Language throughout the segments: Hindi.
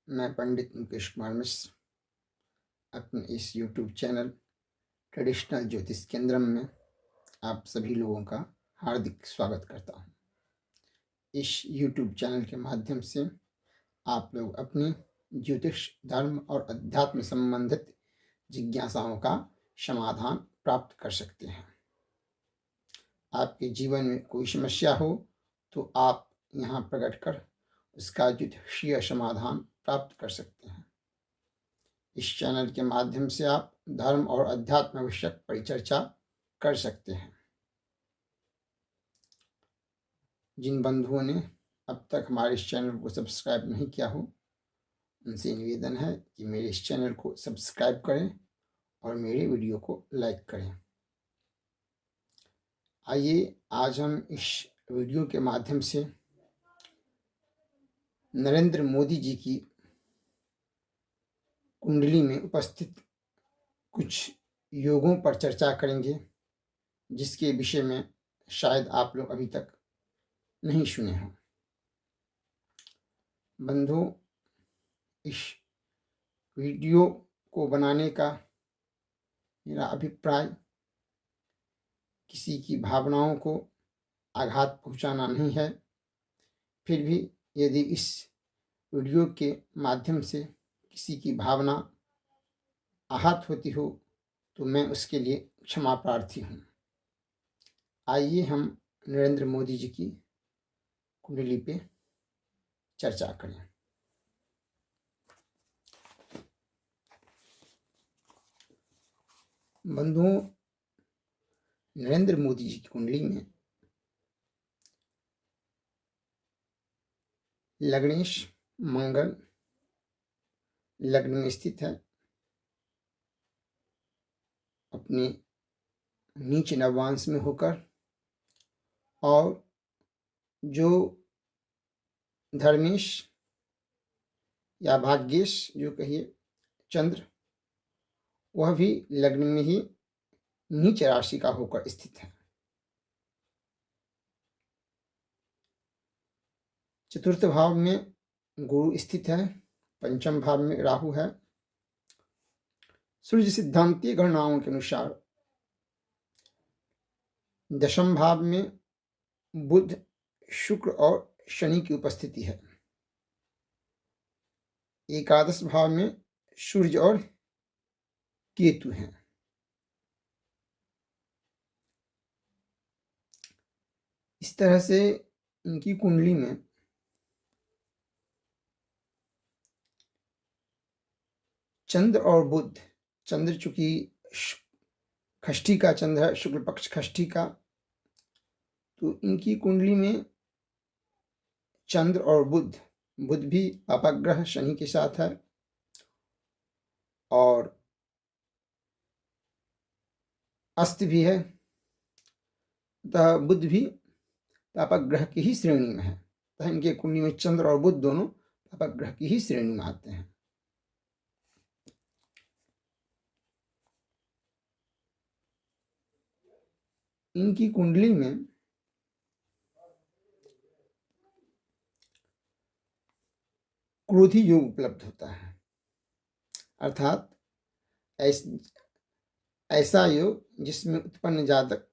मैं पंडित मुकेश कुमार मिश्र अपने इस यूट्यूब चैनल ट्रेडिशनल ज्योतिष केंद्रम में आप सभी लोगों का हार्दिक स्वागत करता हूं। इस यूट्यूब चैनल के माध्यम से आप लोग अपनी ज्योतिष, धर्म और अध्यात्म संबंधित जिज्ञासाओं का समाधान प्राप्त कर सकते हैं। आपके जीवन में कोई समस्या हो तो आप यहाँ प्रकट कर उसका ज्योतिषीय समाधान प्राप्त कर सकते हैं। इस चैनल के माध्यम से आप धर्म और अध्यात्म विषयक परिचर्चा कर सकते हैं। जिन बंधुओं ने अब तक हमारे इस चैनल को सब्सक्राइब नहीं किया हो, उनसे निवेदन है कि मेरे इस चैनल को सब्सक्राइब करें और मेरे वीडियो को लाइक करें। आइए आज हम इस वीडियो के माध्यम से नरेंद्र मोदी जी की कुंडली में उपस्थित कुछ योगों पर चर्चा करेंगे, जिसके विषय में शायद आप लोग अभी तक नहीं सुने हों। बंधु, इस वीडियो को बनाने का मेरा अभिप्राय किसी की भावनाओं को आघात पहुंचाना नहीं है। फिर भी यदि इस वीडियो के माध्यम से किसी की भावना आहत होती हो तो मैं उसके लिए क्षमा प्रार्थी हूँ। आइए हम नरेंद्र मोदी जी की कुंडली पे चर्चा करें। बंधुओं, नरेंद्र मोदी जी की कुंडली में लग्नेश मंगल लग्न में स्थित है। अपने नीच नवांश में होकर, और जो धर्मेश या भाग्येश जो कहिए चंद्र, वह भी लग्न में ही नीच राशि का होकर स्थित है। चतुर्थ भाव में गुरु स्थित है। पंचम भाव में राहु है। सूर्य सिद्धांतीय गणनाओं के अनुसार दशम भाव में बुध, शुक्र और शनि की उपस्थिति है। एकादश भाव में सूर्य और केतु हैं। इस तरह से इनकी कुंडली में चंद्र और बुध, चंद्र चूंकि षष्ठी का चंद्र है, शुक्ल पक्ष षष्ठी का, तो इनकी कुंडली में चंद्र और बुध, बुध भी पापग्रह शनि के साथ है और अस्त भी है, अतः बुध भी पापग्रह की ही श्रेणी में है। अतः इनके कुंडली में चंद्र और बुध दोनों पापग्रह की ही श्रेणी में आते हैं। इनकी कुंडली में क्रोधी योग उपलब्ध होता है, अर्थात ऐसा योग जिसमें उत्पन्न जातक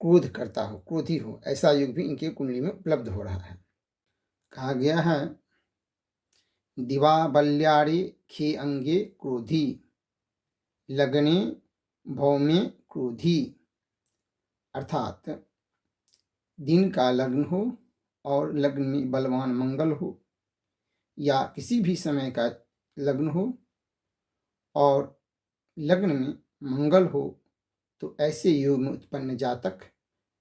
क्रोध करता हो, क्रोधी हो, ऐसा योग भी इनके कुंडली में उपलब्ध हो रहा है। कहा गया है, दिवा बल्यारे खे अंगे क्रोधी, लग्ने भौमे क्रोधी। अर्थात दिन का लग्न हो और लग्न में बलवान मंगल हो, या किसी भी समय का लग्न हो और लग्न में मंगल हो, तो ऐसे योग में उत्पन्न जातक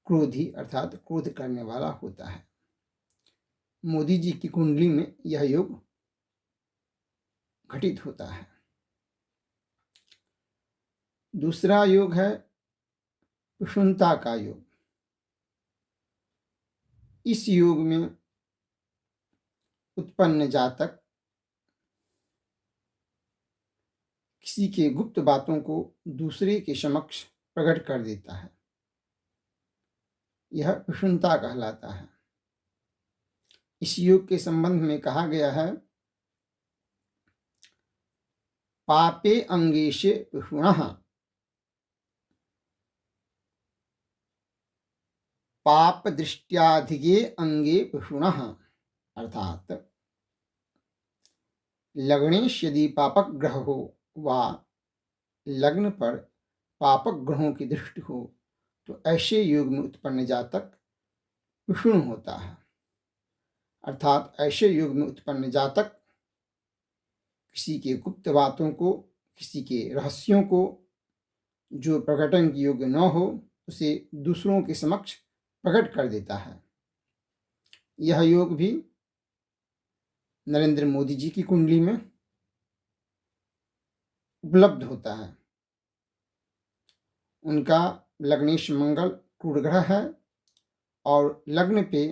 क्रोधी अर्थात क्रोध करने वाला होता है। मोदी जी की कुंडली में यह योग घटित होता है। दूसरा योग है प्रसूनता का योग। इस योग में उत्पन्न जातक किसी के गुप्त बातों को दूसरे के समक्ष प्रकट कर देता है। यह प्रसूनता कहलाता है। इस योग के संबंध में कहा गया है पापे अंगेशे पिषुणः पाप दृष्टियाधिके अंगे पिषुणः, अर्थात लग्नेश यदि पापक ग्रह हो वा लग्न पर पापक ग्रहों की दृष्टि हो तो ऐसे योग में उत्पन्न जातक पिषुण होता है। अर्थात ऐसे योग में उत्पन्न जातक किसी के गुप्त बातों को, किसी के रहस्यों को जो प्रकटन की योग्य न हो उसे दूसरों के समक्ष प्रकट कर देता है। यह योग भी नरेंद्र मोदी जी की कुंडली में उपलब्ध होता है। उनका लग्नेश मंगल क्रूर ग्रह है और लग्न पे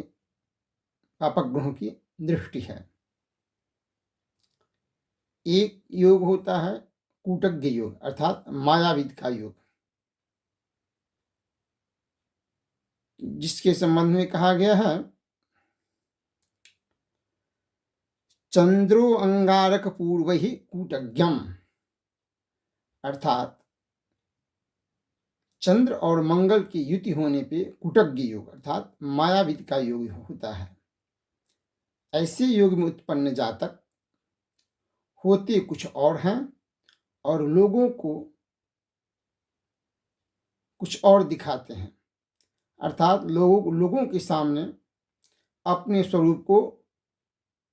पापक ग्रहों की दृष्टि है। एक योग होता है कूटज्ञ योग, अर्थात मायाविद का योग, जिसके संबंध में कहा गया है चंद्रो अंगारक पूर्व ही कूटज्ञम, अर्थात चंद्र और मंगल की युति होने पे कूटज्ञ योग अर्थात मायाविद का योग होता है। ऐसे योग में उत्पन्न जातक होते कुछ और हैं और लोगों को कुछ और दिखाते हैं, अर्थात लोगों के सामने अपने स्वरूप को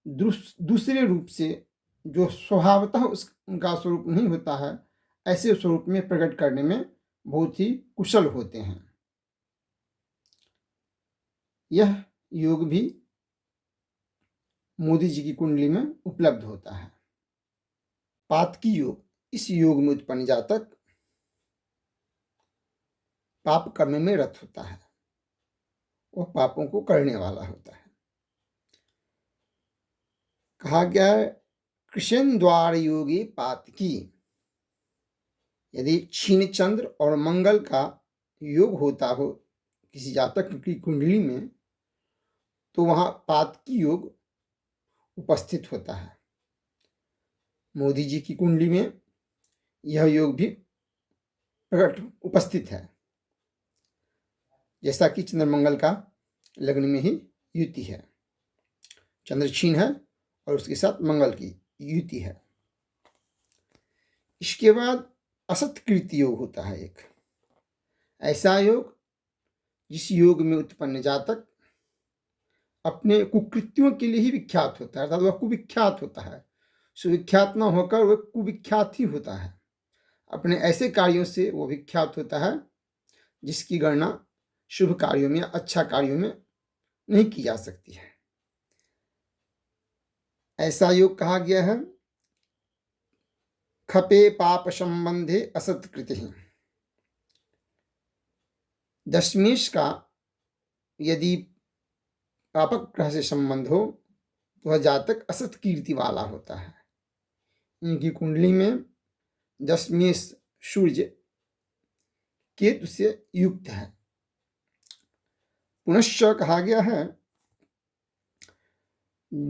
दूसरे रूप से, जो स्वभावतः उनका स्वरूप नहीं होता है, ऐसे स्वरूप में प्रकट करने में बहुत ही कुशल होते हैं। यह योग भी मोदी जी की कुंडली में उपलब्ध होता है। पातकी योग, इस योग में उत्पन्न जातक पाप कर्म में रत होता है, वह पापों को करने वाला होता है। कहा गया है कृष्ण द्वार योगी पातकी, यदि क्षीण चंद्र और मंगल का योग होता हो किसी जातक की कुंडली में तो वहां पातकी योग उपस्थित होता है। मोदी जी की कुंडली में यह योग भी प्रकट उपस्थित है, जैसा कि चंद्रमंगल का लग्न में ही युति है, चंद्र क्षीण है और उसके साथ मंगल की युति है। इसके बाद असत्कृति योग होता है एक ऐसा योग जिस योग में उत्पन्न जातक अपने कुकृत्यों के लिए ही विख्यात होता है, अर्थात वह कुविख्यात होता है। सुविख्यात न होकर वह कुविख्यात ही होता है। अपने ऐसे कार्यों से वो विख्यात होता है जिसकी गणना शुभ कार्यों में, अच्छा कार्यों में नहीं की जा सकती है। ऐसा योग कहा गया है खपे पाप संबंधे असत्कृति। दशमेश का यदि पापक ग्रह से संबंध हो तो वह जातक असत कीर्ति वाला होता है। इनकी कुंडली में दशमेश सूर्य केतु से युक्त है। पुनश्च कहा गया है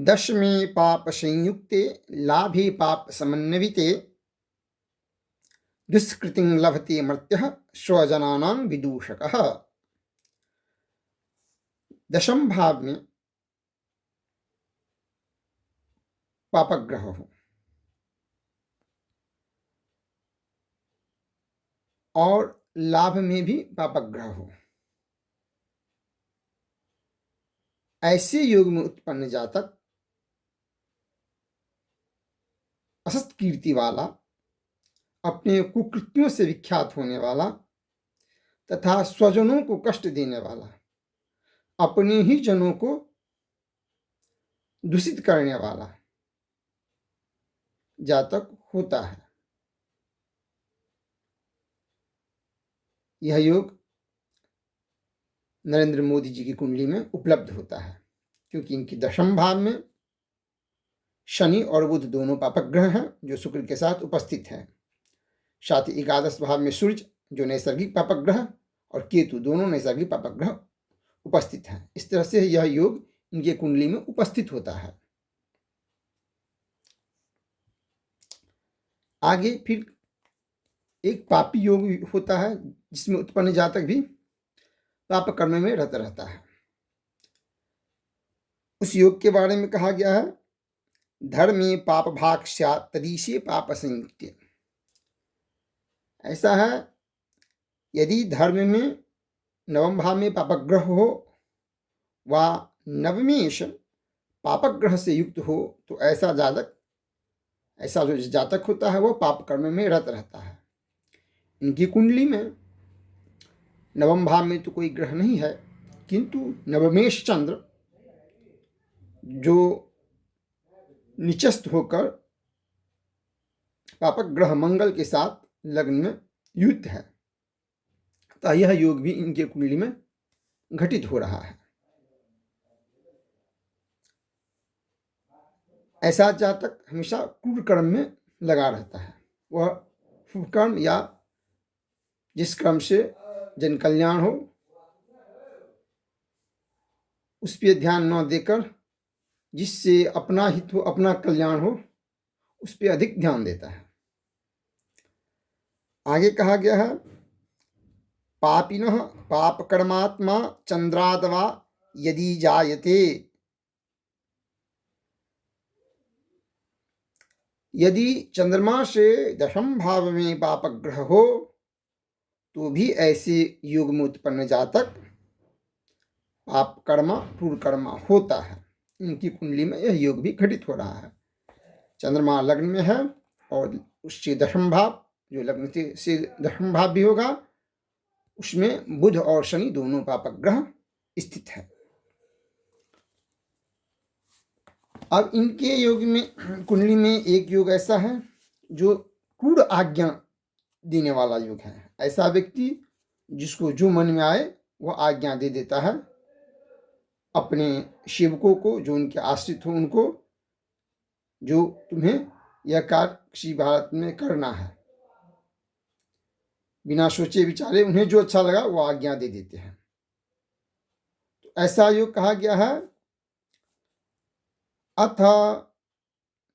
दशमे पाप संयुक्ते लाभे पाप समन्विते दुष्कृतिं लभते मर्त्यः स्वजनानां विदूषकः। दशम भाव में पापक ग्रह हो और लाभ में भी पापक ग्रह हो, ऐसे योग में उत्पन्न जातक असत कीर्ति वाला, अपने कुकृत्यों से विख्यात होने वाला तथा स्वजनों को कष्ट देने वाला, अपने ही जनों को दूषित करने वाला जातक होता है। यह योग नरेंद्र मोदी जी की कुंडली में उपलब्ध होता है क्योंकि इनकी दशम भाव में शनि और बुध दोनों पापक ग्रह हैं जो शुक्र के साथ उपस्थित हैं। साथ ही एकादश भाव में सूर्य जो नैसर्गिक पापक ग्रह और केतु दोनों नैसर्गिक पापक ग्रह उपस्थित हैं। इस तरह से यह योग इनके कुंडली में उपस्थित होता है। आगे फिर एक पापी योग होता है जिसमें उत्पन्न जातक भी पाप कर्म में रत रहता है। उस योग के बारे में कहा गया है, धर्मे पाप भाग स्यात् तदीशे पाप संयुक्ते। ऐसा है, यदि धर्म में नवम भाव में पापग्रह हो व नवमेश पापग्रह से युक्त हो तो ऐसा जो जातक होता है वह पाप कर्म में रत रहता है। इनकी कुंडली में नवम भाव में तो कोई ग्रह नहीं है, किंतु नवमेश चंद्र जो निचस्त होकर पापक ग्रह मंगल के साथ लग्न में युक्त है, तो यह योग भी इनके कुंडली में घटित हो रहा है। ऐसा जातक हमेशा क्रूर कर्म में लगा रहता है। वह शुभ कर्म या जिस कर्म से जन कल्याण हो उस पर ध्यान न देकर जिससे अपना हित हो, अपना कल्याण हो, उस पर अधिक ध्यान देता है। आगे कहा गया है, पापिनः पाप कर्मात्मा चंद्रादवा यदि जायते। यदि चंद्रमा से दशम भाव में पापग्रह हो तो भी ऐसे योग में उत्पन्न जातक पाप कर्मा क्रूर कर्मा होता है। इनकी कुंडली में यह योग भी घटित हो रहा है। चंद्रमा लग्न में है और उससे दशम भाव, जो लग्न से दशम भाव भी होगा, उसमें बुध और शनि दोनों पापक ग्रह स्थित है। अब इनके योग में कुंडली में एक योग ऐसा है जो क्रूर आज्ञा देने वाला योग है। ऐसा व्यक्ति जिसको जो मन में आए वह आज्ञा दे देता है अपने सेवकों को, जो उनके आश्रित हो उनको, जो तुम्हें यह कार्य किसी भारत में करना है, बिना सोचे विचारे उन्हें जो अच्छा लगा वो आज्ञा दे देते हैं। तो ऐसा योग कहा गया है, अथ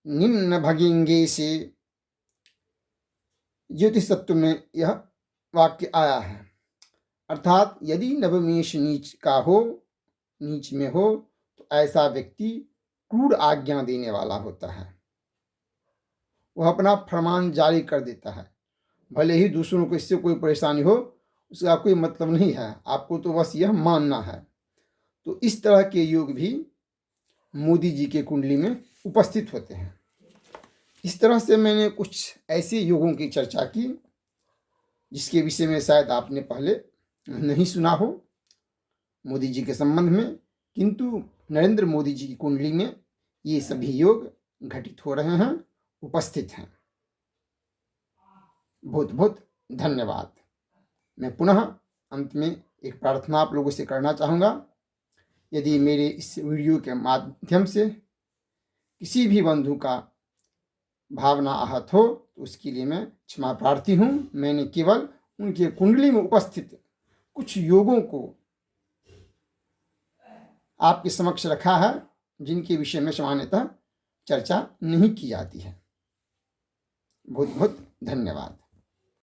निम्न भगिंगे से ज्योतिष तत्व में यह वाक्य आया है। अर्थात यदि नवमेश नीच का हो, नीच में हो, तो ऐसा व्यक्ति क्रूर आज्ञा देने वाला होता है। वह अपना फरमान जारी कर देता है, भले ही दूसरों को इससे कोई परेशानी हो, उसका कोई मतलब नहीं है, आपको तो बस यह मानना है। तो इस तरह के योग भी मोदी जी के कुंडली में उपस्थित होते हैं। इस तरह से मैंने कुछ ऐसे योगों की चर्चा की जिसके विषय में शायद आपने पहले नहीं सुना हो मोदी जी के संबंध में, किंतु नरेंद्र मोदी जी की कुंडली में ये सभी योग घटित हो रहे हैं, उपस्थित हैं। बहुत बहुत धन्यवाद। मैं पुनः अंत में एक प्रार्थना आप लोगों से करना चाहूँगा। यदि मेरे इस वीडियो के माध्यम से किसी भी बंधु का भावना आहत हो तो उसके लिए मैं क्षमा प्रार्थी हूँ। मैंने केवल उनके कुंडली में उपस्थित कुछ योगों को आपके समक्ष रखा है जिनके विषय में सामान्यतः चर्चा नहीं की जाती है। बहुत बहुत धन्यवाद।